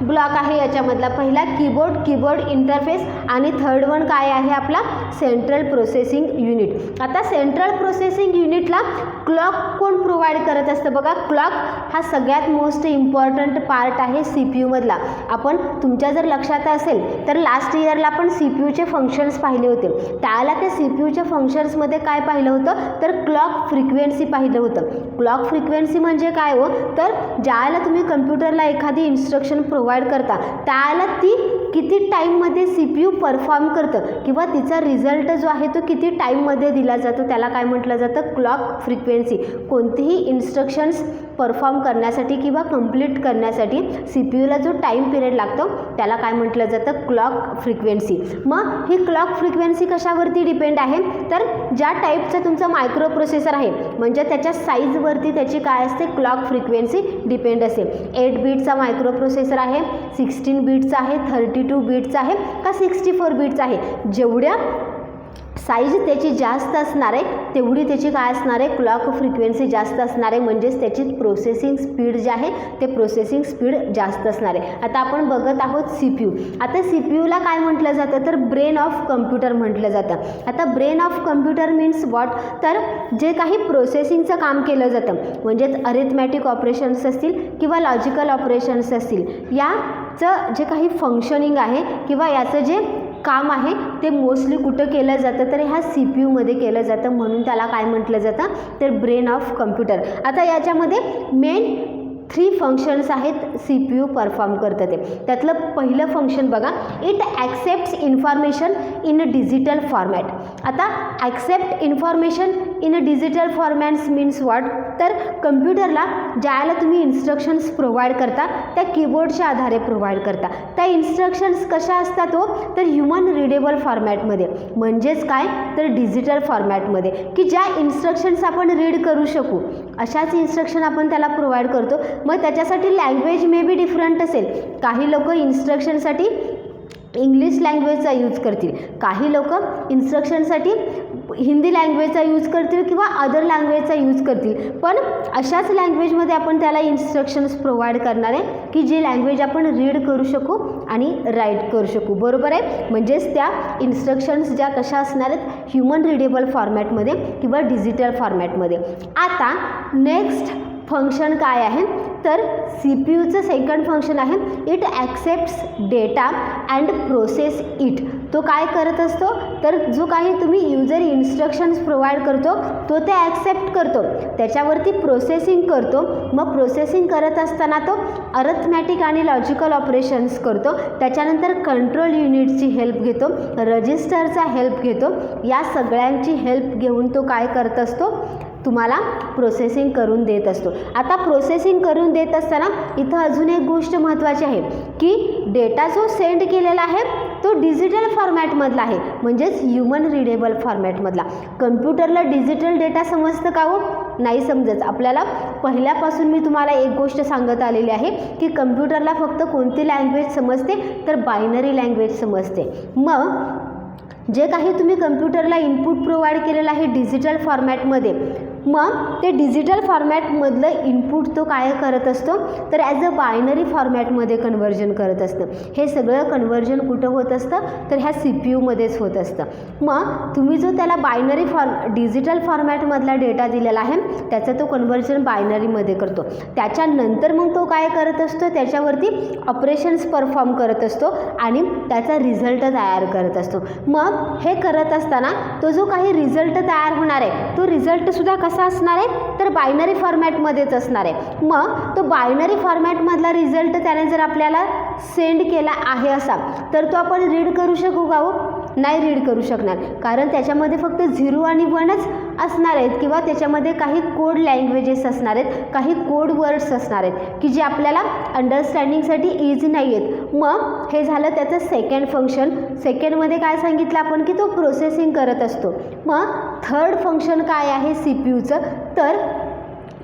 ब्लॉक आहे याच्यामधला, पहिला कीबोर्ड इंटरफेस आणि थर्ड वन काय आहे आपला सेंट्रल प्रोसेसिंग युनिट. आता सेंट्रल प्रोसेसिंग युनिटला क्लॉक कोण प्रोव्हाइड करत असतं बघा. क्लॉक हा सगळ्यात मोस्ट इम्पॉर्टंट पार्ट आहे CPU मधला. आपण तुमच्या जर लक्षात असेल तर लास्ट इयरला आपण CPUचे फंक्शन्स पाहिले होते, त्याला त्या CPUच्या फंक्शन्समध्ये काय पाहिलं होतं तर क्लॉक फ्रिक्वेन्सी पाहिलं होतं. क्लॉक फ्रिक्वेन्सी म्हणजे काय हो तर ज्यावेळेला तुम्ही कम्प्युटरला एखादी इन्स्ट्रक्शन प्रोव्हाइड करता त्याला ती किती टाईममध्ये CPU परफॉर्म करतं किंवा तिचा रिझल्ट जो आहे तो किती टाईममध्ये दिला जातो त्याला काय म्हटलं जातं क्लॉक फ्रिक्वेन्सी. कोणतीही इन्स्ट्रक्शन्स परफॉर्म करण्यासाठी किंवा कंप्लीट करण्यासाठी CPUला जो टाईम पिरियड लागतो त्याला काय म्हटलं जातं क्लॉक फ्रिक्वेन्सी. मग ही क्लॉक फ्रिक्वेन्सी कशावरती डिपेंड आहे तर ज्या टाईपचं तुमचं मायक्रो प्रोसेसर आहे म्हणजे त्याच्या साईजवरती त्याची काय असते क्लॉक फ्रिक्वेन्सी डिपेंड असेल. 8 बीटचा मायक्रो प्रोसेसर आहे, 16 बीटचा आहे, 32 बीटचा आहे का 64 बीटचा आहे. जेवढ्या साईज त्याची जास्त असणार आहे तेवढी त्याची काय असणार आहे क्लॉक फ्रिक्वेन्सी जास्त असणार आहे, म्हणजेच त्याची प्रोसेसिंग स्पीड जे आहे ते प्रोसेसिंग स्पीड जास्त असणार आहे. आता आपण बघत आहोत CPU. आता CPUला काय म्हटलं जातं तर ब्रेन ऑफ कम्प्युटर म्हटलं जातं. आता brain of computer means what तर जे काही प्रोसेसिंगचं काम केलं जातं म्हणजेच अरिथमॅटिक ऑपरेशन्स असतील किंवा लॉजिकल ऑपरेशन्स असतील याचं जे काही फंक्शनिंग आहे किंवा याचं जे काम आहे ते मोस्टली कुठं केलं जातं तर ह्या CPUमध्ये केलं जातं, म्हणून त्याला काय म्हटलं जातं तर ब्रेन ऑफ कम्प्युटर. आता याच्यामध्ये मेन 3 फंक्शन्स आहेत CPU परफॉर्म करतं ते. त्यातलं पहिलं फंक्शन बघा, it accepts information in digital format. आता accept information in digital formats means what तर कम्प्युटरला ज्याला तुम्ही इन्स्ट्रक्शन्स प्रोव्हाइड करता त्या कीबोर्डच्या आधारे प्रोव्हाइड करता. त्या इन्स्ट्रक्शन्स कशा असतात हो तर ह्युमन रिडेबल फॉर्मॅटमध्ये म्हणजेच काय तर डिजिटल फॉर्मॅटमध्ये की ज्या इन्स्ट्रक्शन्स आपण रीड करू शकू अशाच इन्स्ट्रक्शन आपण त्याला प्रोव्हाइड करतो. मग त्याच्यासाठी लँग्वेज मे बी डिफरंट असेल. काही लोक इन्स्ट्रक्शनसाठी इंग्लिश लँग्वेजचा यूज करतील, काही लोक इन्स्ट्रक्शनसाठी हिंदी लँग्वेजचा यूज करतील किंवा अदर लँग्वेजचा यूज करतील. पण अशाच लँग्वेजमध्ये आपण त्याला इन्स्ट्रक्शन्स प्रोव्हाइड करणार आहे की जी लँग्वेज आपण रीड करू शकू आणि राईट करू शकू. बरोबर आहे, म्हणजेच त्या इन्स्ट्रक्शन्स ज्या कशा असणार आहेत ह्युमन रिडेबल फॉर्मॅटमध्ये किंवा डिजिटल फॉर्मॅटमध्ये. आता नेक्स्ट फंक्शन काय आहे तर CPUचं सेकंड फंक्शन आहे it accepts data and process it. तो काय करत असतो तर जो काही तुम्ही युजर इन्स्ट्रक्शन्स प्रोव्हाइड करतो तो ते ॲक्सेप्ट करतो, त्याच्यावरती प्रोसेसिंग करतो. मग प्रोसेसिंग करत असताना तो अरिथमॅटिक आणि लॉजिकल ऑपरेशन्स करतो. त्याच्यानंतर कंट्रोल युनिटची हेल्प घेतो, रजिस्टरचा हेल्प घेतो. या सगळ्यांची हेल्प घेऊन तो काय करत असतो तुम्हाला प्रोसेसिंग करून देत असतो. आता प्रोसेसिंग करून देत असताना इथं अजून एक गोष्ट महत्त्वाची आहे की डेटा जो सेंड केलेला आहे तो डिजिटल फॉर्मॅटमधला आहे म्हणजेच ह्युमन रिडेबल फॉर्मॅटमधला. कम्प्युटरला डिजिटल डेटा समजतं का हो नाही समजत. आपल्याला पहिल्यापासून मी तुम्हाला एक गोष्ट सांगत आलेली आहे की कम्प्युटरला फक्त कोणती लँग्वेज समजते, तर बायनरी लँग्वेज समजते. मग जे काही तुम्ही कम्प्युटरला इनपुट प्रोव्हाइड केलेलं आहे डिजिटल फॉर्मॅटमध्ये, मग ते डिजिटल फॉर्मॅटमधलं इनपुट तो काय करत असतो, तर ॲज अ बायनरी फॉर्मॅटमध्ये कन्व्हर्जन करत असतं. हे सगळं कन्व्हर्जन कुठं होत असतं, तर ह्या CPUमध्येच होत असतं. मग तुम्ही जो त्याला बायनरी डिजिटल फॉर्मॅटमधला डेटा दिलेला आहे त्याचं तो कन्व्हर्जन बायनरीमध्ये करतो. त्याच्यानंतर मग तो काय करत असतो, त्याच्यावरती ऑपरेशन्स परफॉर्म करत असतो आणि त्याचा रिझल्ट तयार करत असतो. मग हे करत असताना तो जो काही रिझल्ट तयार होणार आहे तो रिझल्टसुद्धा कसा असणार आहे, तर बायनरी फॉर्मॅटमध्येच असणार आहे. मग तो बायनरी फॉर्मॅटमधला रिझल्ट त्याने जर आपल्याला सेंड केला आहे असा, तर तो आपण रीड करू शकू का हो, नाही रीड करू शकणार. कारण त्याच्यामध्ये फक्त 0 आणि 1च असणार आहेत किंवा त्याच्यामध्ये काही कोड लँग्वेजेस असणार आहेत, काही कोड वर्ड्स असणार आहेत की जे आपल्याला अंडरस्टँडिंगसाठी इझी नाही आहेत. मग हे झालं त्याचं सेकंड फंक्शन. सेकंडमध्ये काय सांगितलं आपण की तो प्रोसेसिंग करत असतो. मग थर्ड फंक्शन काय आहे CPUचं, तर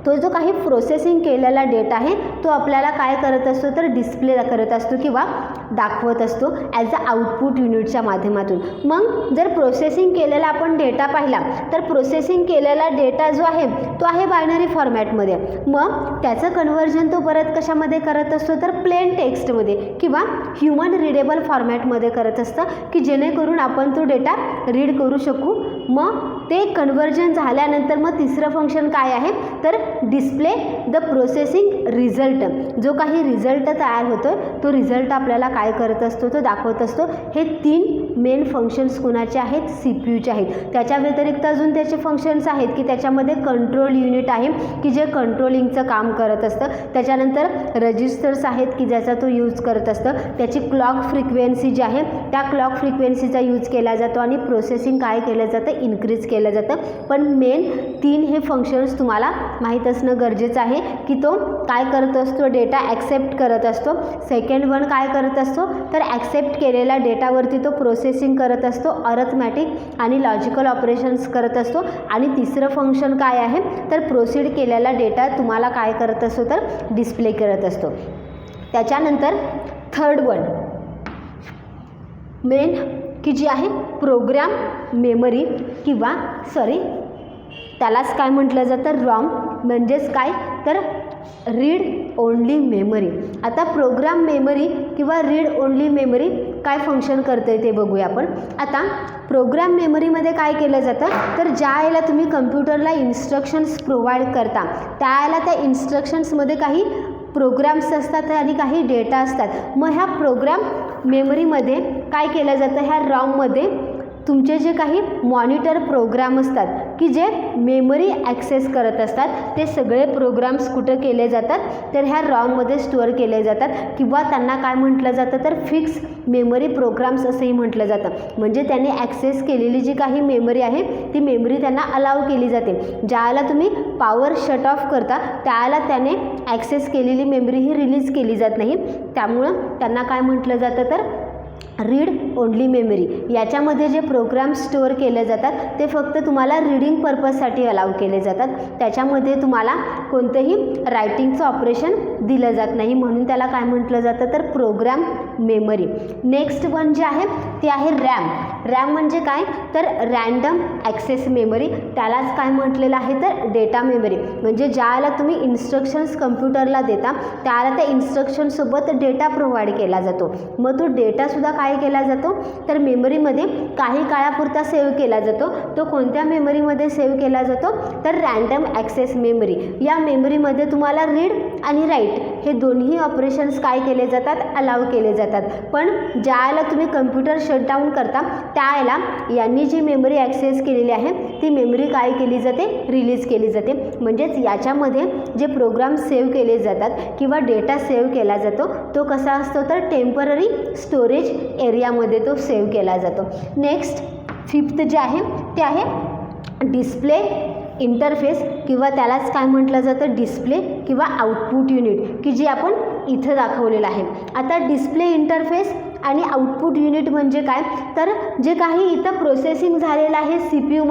तो जो काही प्रोसेसिंग केलेला डेटा आहे तो आपल्याला काय करत असतो, तर डिस्प्ले करत असतो किंवा दाखवत असतो ॲज अ आउटपुट युनिटच्या माध्यमातून. मग जर प्रोसेसिंग केलेला आपण डेटा पाहिला तर प्रोसेसिंग केलेला डेटा जो आहे तो आहे बायनरी फॉर्मॅटमध्ये. मग त्याचं कन्व्हर्जन तो परत कशामध्ये करत असतो, तर प्लेन टेक्स्टमध्ये किंवा ह्युमन रिडेबल फॉर्मॅटमध्ये करत असतं की जेणेकरून आपण तो डेटा रीड करू शकू. मग ते कन्व्हर्जन झाल्यानंतर मग तिसरं फंक्शन काय आहे, तर डिस्प्ले द प्रोसेसिंग रिझल्ट. जो काही रिझल्ट तयार होतो तो रिझल्ट आपल्याला काय करत असतो, तो दाखवत असतो. हे 3 मेन फंक्शन्स कोणाचे आहेत, CPUचे आहेत. त्याच्या व्यतिरिक्त अजून त्याचे फंक्शन्स आहेत की त्याच्यामध्ये कंट्रोल युनिट आहे की जे कंट्रोलिंगचं काम करत असतं. त्याच्यानंतर रजिस्टर्स आहेत की ज्याचा तो यूज करत असतं. त्याची क्लॉक फ्रिक्वेन्सी जी आहे त्या क्लॉक फ्रिक्वेन्सीचा यूज केला जातो आणि प्रोसेसिंग काय केलं जातं, इन्क्रीज केलं जातं. पण मेन 3 हे फंक्शन्स तुम्हाला माहीत असणं गरजेचं आहे की तो काय करत असतो, डेटा ॲक्सेप्ट करत असतो. सेकंड वन काय करत असतो, तर ॲक्सेप्ट केलेल्या डेटावरती तो प्रोसेसिंग करत असतो, अर्थमॅटिक आणि लॉजिकल ऑपरेशन्स करत असतो. आणि तिसरं फंक्शन काय आहे, तर प्रोसीड केलेला डेटा तुम्हाला काय करत असतो, तर डिस्प्ले करत असतो. त्याच्यानंतर थर्ड वन मेन की जी आहे प्रोग्राम मेमरी किंवा त्यालाच काय म्हटलं जातं, रॉम. म्हणजेच काय, तर रीड ओनली मेमरी. आता प्रोग्राम मेमरी किंवा रीड ओनली मेमरी काय फंक्शन करते ते बघूया आपण. आता प्रोग्राम मेमरीमध्ये काय केलं जातं, तर ज्या वेळेला तुम्ही कम्प्युटरला इन्स्ट्रक्शन्स प्रोव्हाइड करता त्यावेळेला त्या इन्स्ट्रक्शन्समध्ये काही प्रोग्राम्स असतात आणि काही डेटा असतात. मग ह्या प्रोग्राम मेमरीमध्ये काय केलं जातं, ह्या रॉममध्ये तुमचे जे काही मॉनिटर प्रोग्राम असतात की जे मेमरी ॲक्सेस करत असतात ते सगळे प्रोग्राम्स कुठं केले जातात, तर ह्या रॉममध्ये स्टोअर केले जातात किंवा त्यांना काय म्हटलं जातं, तर फिक्स मेमरी प्रोग्राम्स असंही म्हटलं जातं. म्हणजे त्यांनी ॲक्सेस केलेली जी काही मेमरी आहे ती मेमरी त्यांना अलाव केली जाते. ज्यावेळेला तुम्ही पॉवर शट ऑफ करता त्यावेळेला त्याने ॲक्सेस केलेली मेमरी ही रिलीज केली जात नाही. त्यामुळं त्यांना काय म्हटलं जातं, तर रीड ओनली मेमरी. याच्यामध्ये जे प्रोग्राम स्टोअर केले जातात ते फक्त तुम्हाला रीडिंग पर्पजसाठी अलाव केले जातात. त्याच्यामध्ये तुम्हाला कोणतंही रायटिंगचं ऑपरेशन दिलं जात नाही, म्हणून त्याला काय म्हटलं जातं, तर प्रोग्राम मेमरी. नेक्स्ट वन जे आहे ते आहे रॅम. रॅम म्हणजे काय, तर रँडम ॲक्सेस मेमरी. त्यालाच काय म्हटलेलं आहे, तर डेटा मेमरी. म्हणजे ज्यावेळेला तुम्ही इन्स्ट्रक्शन्स कम्प्युटरला देता त्यावेळेला त्या इन्स्ट्रक्शनसोबत डेटा प्रोव्हाइड केला जातो. मग तो डेटासुद्धा काय केला जातो, तर मेमरीमध्ये काही काळापुरता सेव्ह केला जातो. तो कोणत्या मेमरीमध्ये सेव्ह केला जातो, तर रँडम ॲक्सेस मेमरी. या मेमरीमध्ये तुम्हाला रीड आणि राईट हे दोन्ही ऑपरेशन्स काय केले जातात, अलाव केले जातात. पण ज्यावेळेला तुम्ही कम्प्युटर शटडाऊन करता त्यावेळेला यांनी जी मेमरी ॲक्सेस केलेली आहे ती मेमरी काय केली जाते, रिलीज केली जाते. म्हणजेच याच्यामध्ये जे प्रोग्राम सेव्ह केले जातात किंवा डेटा सेव्ह केला जातो तो कसा असतो, तर टेम्पररी स्टोरेज एरियामध्ये तो सेव्ह केला जातो. नेक्स्ट फिफ्थ जे आहे ते आहे डिस्प्ले इंटरफेस किंवा त्यालाच काय म्हटलं जातं, डिस्प्ले किंवा आउटपुट युनिट, की जी आपण इथं दाखवलेलं आहे. आता डिस्प्ले इंटरफेस आणि आउटपुट युनिट म्हणजे काय, तर जे काही इथं प्रोसेसिंग झालेलं आहे CPU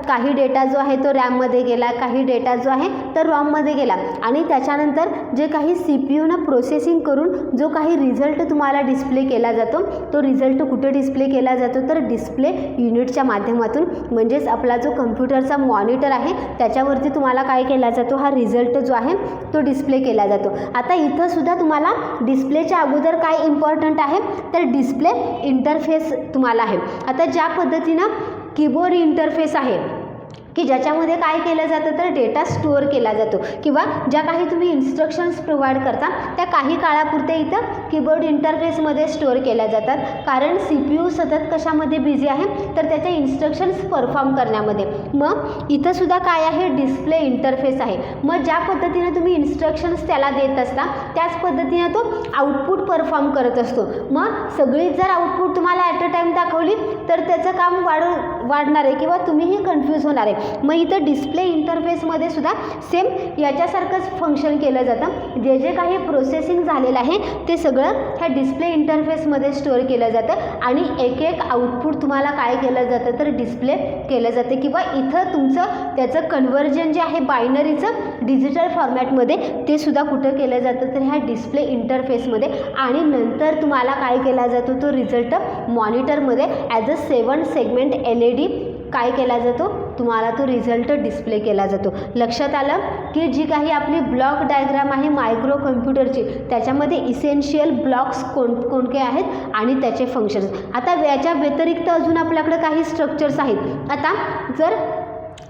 काही डेटा जो आहे तो रॅममध्ये गेला, काही डेटा जो आहे तर रॉममध्ये गेला आणि त्याच्यानंतर जे काही CPUनं प्रोसेसिंग करून जो काही रिझल्ट तुम्हाला डिस्प्ले केला जातो, तो रिझल्ट कुठे डिस्प्ले केला जातो, तर डिस्प्ले युनिटच्या माध्यमातून, म्हणजेच आपला जो कम्प्युटरचा मॉनिटर आहे त्याच्यावरती तुम्हाला काय केला जातो, हा रिझल्ट जो आहे तो डिस्प्ले केला जातो. आता इथं सुद्धा तुम्हाला डिस्प्लेच्या अगोदर काय इम्पॉर्टंट आहे, तर डिस्प्ले इंटरफेस तुम्हाला आहे. आता ज्या पद्धतीनं कीबोर्ड इंटरफेस आहे की ज्याच्यामध्ये काय केलं जातं, तर डेटा स्टोअर केला जातो किंवा ज्या काही तुम्ही इन्स्ट्रक्शन्स प्रोव्हाइड करता त्या काही काळापुरते इथं कीबोर्ड इंटरफेसमध्ये स्टोअर केल्या जातात. कारण CPU सतत कशामध्ये बिझी आहे, तर त्याचे इन्स्ट्रक्शन्स परफॉर्म करण्यामध्ये. मग इथं सुद्धा काय आहे, डिस्प्ले इंटरफेस आहे. मग ज्या पद्धतीने तुम्ही इन्स्ट्रक्शन्स त्याला देत असता त्याच पद्धतीने तो आउटपुट परफॉर्म करत असतो. मग सगळीच जर आउटपुट तुम्हाला ॲट अ टाईम दाखवली तर त्याचं काम वाढणार आहे किंवा तुम्हीही कन्फ्यूज होणार आहे. मग इथं डिस्प्ले इंटरफेसमध्ये सुद्धा सेम याच्यासारखंच फंक्शन केलं जातं. जे काही प्रोसेसिंग झालेलं आहे ते सगळं ह्या डिस्प्ले इंटरफेसमध्ये स्टोअर केलं जातं आणि एक एक आउटपुट तुम्हाला काय केलं जातं, तर डिस्प्ले केलं जातं किंवा इथं तुमचं त्याचं कन्व्हर्जन जे आहे बायनरीचं डिजिटल फॉर्मॅटमध्ये ते सुद्धा कुठं केलं जातं, तर ह्या डिस्प्ले इंटरफेसमध्ये. आणि नंतर तुम्हाला काय केला जातो, तो रिझल्ट मॉनिटरमध्ये ॲज अ 7 सेगमेंट LED काय केला जातो, तुम्हाला तो रिझल्ट डिस्प्ले केला जातो. लक्षात आलं की जी काही आपली ब्लॉक डायग्राम आहे मायक्रो कम्प्युटरची, त्याच्यामध्ये इसेन्शियल ब्लॉक्स कोणते आहेत आणि त्याचे फंक्शन्स. आता याच्या व्यतिरिक्त अजून आपल्याकडे काही स्ट्रक्चर्स आहेत. आता जर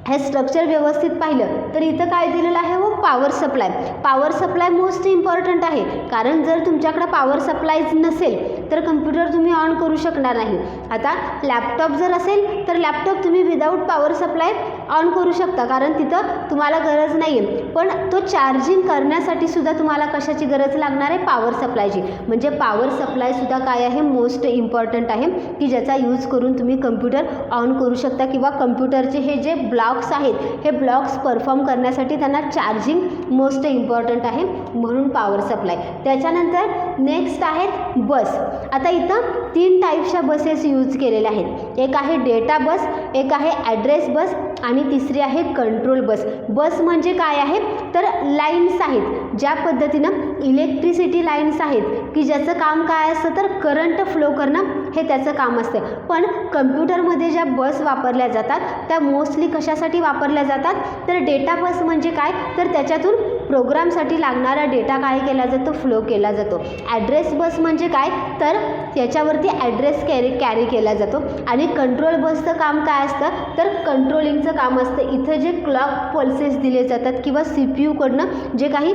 हे स्ट्रक्चर व्यवस्थित पाहिलं तर इथं काय दिलेलं आहे, व power supply. Power supply most important आहे, कारण जर तुमच्याकडे पॉवर सप्लायच नसेल तर कम्प्युटर तुम्ही ऑन करू शकणार नाही. आता लॅपटॉप जर असेल तर लॅपटॉप तुम्ही विदाऊट पॉवर सप्लाय ऑन करू शकता, कारण तिथं तुम्हाला गरज नाही आहे. पण तो चार्जिंग करण्यासाठी सुद्धा तुम्हाला कशाची गरज लागणार आहे, पॉवर सप्लायची. म्हणजे पॉवर सप्लायसुद्धा काय आहे, मोस्ट इम्पॉर्टंट आहे की ज्याचा यूज करून तुम्ही कम्प्युटर ऑन करू शकता किंवा कम्प्युटरचे हे जे ब्लॉक्स आहेत हे ब्लॉक्स परफॉर्म करण्यासाठी त्यांना चार्जिंग मोस्ट इम्पॉर्टंट आहे, म्हणून पॉवर सप्लाय. त्याच्यानंतर नेक्स्ट आहेत बस. आता इथं 3 टाईप्सच्या बसेस यूज केलेल्या आहेत. एक आहे डेटा बस, एक आहे ॲड्रेस बस आणि तिसरी आहे कंट्रोल बस. बस म्हणजे काय आहे, तर लाईन्स आहेत, ज्या पद्धतीनं इलेक्ट्रिसिटी लाईन्स आहेत की ज्याचं काम काय असतं, तर करंट फ्लो करणं हे त्याचं काम असतं. पण कम्प्युटरमध्ये ज्या बस वापरल्या जातात त्या मोस्टली कशासाठी वापरल्या जातात, तर डेटा बस म्हणजे काय, तर त्याच्यातून प्रोग्रामसाठी लागणारा डेटा काय केला जातो, फ्लो केला जातो. ॲड्रेस बस म्हणजे काय, तर त्याच्यावरती ॲड्रेस कॅरी केला जातो. आणि कंट्रोल बसचं काम काय असतं, तर कंट्रोलिंगचं काम असतं. इथं जे क्लॉक पल्सेस दिले जातात किंवा CPUकडनं जे काही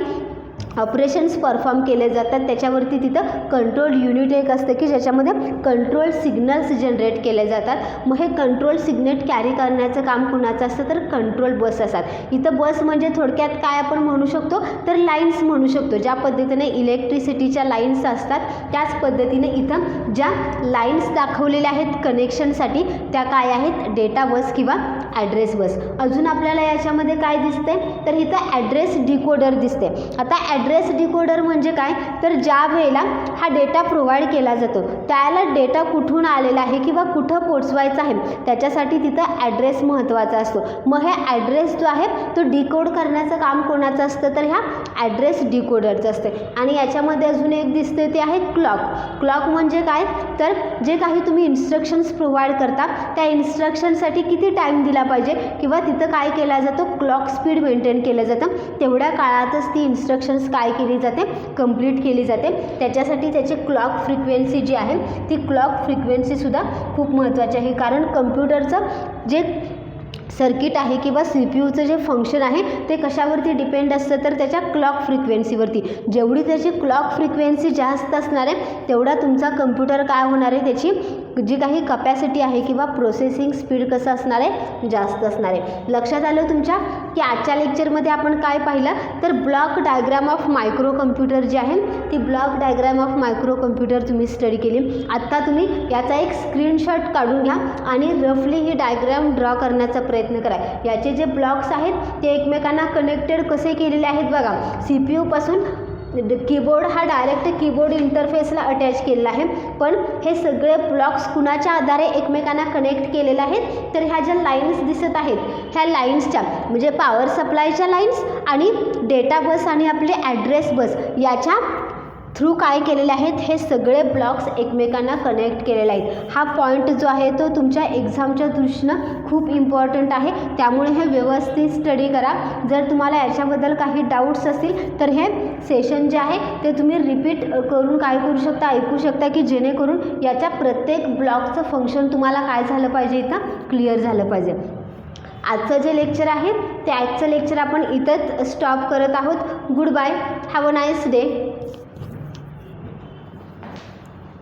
ऑपरेशन्स परफॉर्म केले जातात त्याच्यावरती तिथं कंट्रोल युनिट एक असतं की ज्याच्यामध्ये कंट्रोल सिग्नल्स जनरेट केले जातात. मग हे कंट्रोल सिग्नल कॅरी करण्याचं काम कुणाचं असतं, तर कंट्रोल बस असतात. इथं बस म्हणजे थोडक्यात काय आपण म्हणू शकतो, तर लाईन्स म्हणू शकतो. ज्या पद्धतीने इलेक्ट्रिसिटीच्या लाईन्स असतात त्याच पद्धतीने इथं ज्या लाईन्स दाखवलेल्या आहेत कनेक्शनसाठी त्या काय आहेत, डेटा बस किंवा ॲड्रेस बस. अजून आपल्याला याच्यामध्ये काय दिसते, तर इथं ॲड्रेस डिकोडर दिसते. आता ॲड्रेस डिकोडर म्हणजे काय, तर ज्या वेळेला हा डेटा प्रोव्हाइड केला जातो त्याला डेटा कुठून आलेला आहे किंवा कुठं पोचवायचा आहे त्याच्यासाठी तिथं ॲड्रेस महत्त्वाचा असतो. मग हे ॲड्रेस जो आहे तो डिकोड करण्याचं काम कोणाचं असतं, तर ह्या ॲड्रेस डिकोडरचं असतं. आणि याच्यामध्ये अजून एक दिसते ते आहे क्लॉक. क्लॉक म्हणजे काय, तर जे काही तुम्ही इन्स्ट्रक्शन्स प्रोव्हाइड करता त्या इन्स्ट्रक्शनसाठी किती टाईम दिला पाहिजे किंवा तिथं काय केला जातो, क्लॉक स्पीड मेंटेन केलं जातं. तेवढ्या काळातच ती इन्स्ट्रक्शन्स काय केली जाते, कंप्लीट केली जाते. त्याच्यासाठी त्याची क्लॉक फ्रिक्वेन्सी जी आहे ती क्लॉक फ्रिक्वेन्सीसुद्धा खूप महत्त्वाची आहे. कारण कम्प्युटरचं जे सर्किट आहे किंवा CPUचं जे फंक्शन आहे ते कशावरती डिपेंड असतं, तर त्याच्या क्लॉक फ्रिक्वेन्सीवरती. जेवढी त्याची क्लॉक फ्रिक्वेन्सी जास्त असणार आहे तेवढा तुमचा कम्प्युटर काय होणार आहे, त्याची जी काही कपॅसिटी आहे किंवा प्रोसेसिंग स्पीड कसं असणार आहे, जास्त असणार आहे. लक्षात आलं तुमच्या की आजच्या लेक्चरमध्ये आपण काय पाहिलं, तर block diagram of micro computer जी आहे ती block diagram of micro computer तुम्ही स्टडी केली. आत्ता तुम्ही याचा एक स्क्रीनशॉट काढून घ्या आणि रफली ही डायग्राम ड्रॉ करण्याचा प्रयत्न करा. याचे जे ब्लॉक्स आहेत ते एकमेकांना कनेक्टेड कसे केलेले आहेत बघा. CPU पासून कीबोर्ड हा डायरेक्ट कीबोर्ड इंटरफेसला अटॅच केलेला आहे, पण हे सगळे ब्लॉक्स कुणाच्या आधारे एकमेकांना कनेक्ट केलेले आहेत, तर ह्या ज्या लाईन्स दिसत आहेत ह्या लाईन्सच्या म्हणजे पॉवर सप्लायच्या लाईन्स आणि डेटा बस आणि आपले ॲड्रेस बस याच्या थ्रू काय केलेले आहेत, हे सगळे ब्लॉक्स एकमेकांना कनेक्ट केलेले आहेत. हा पॉईंट जो आहे तो तुमच्या एक्झामच्या दृष्टीनं खूप इम्पॉर्टंट आहे, त्यामुळे हे व्यवस्थित स्टडी करा. जर तुम्हाला याच्याबद्दल काही डाऊट्स असतील तर हे सेशन जे आहे ते तुम्ही रिपीट करून काय करू शकता, ऐकू शकता, की जेणेकरून याच्या प्रत्येक ब्लॉकचं फंक्शन तुम्हाला काय झालं पाहिजे, इथं क्लिअर झालं पाहिजे. आजचं जे लेक्चर आहे ते आजचं लेक्चर आपण इथंच स्टॉप करत आहोत. Goodbye, have a nice day.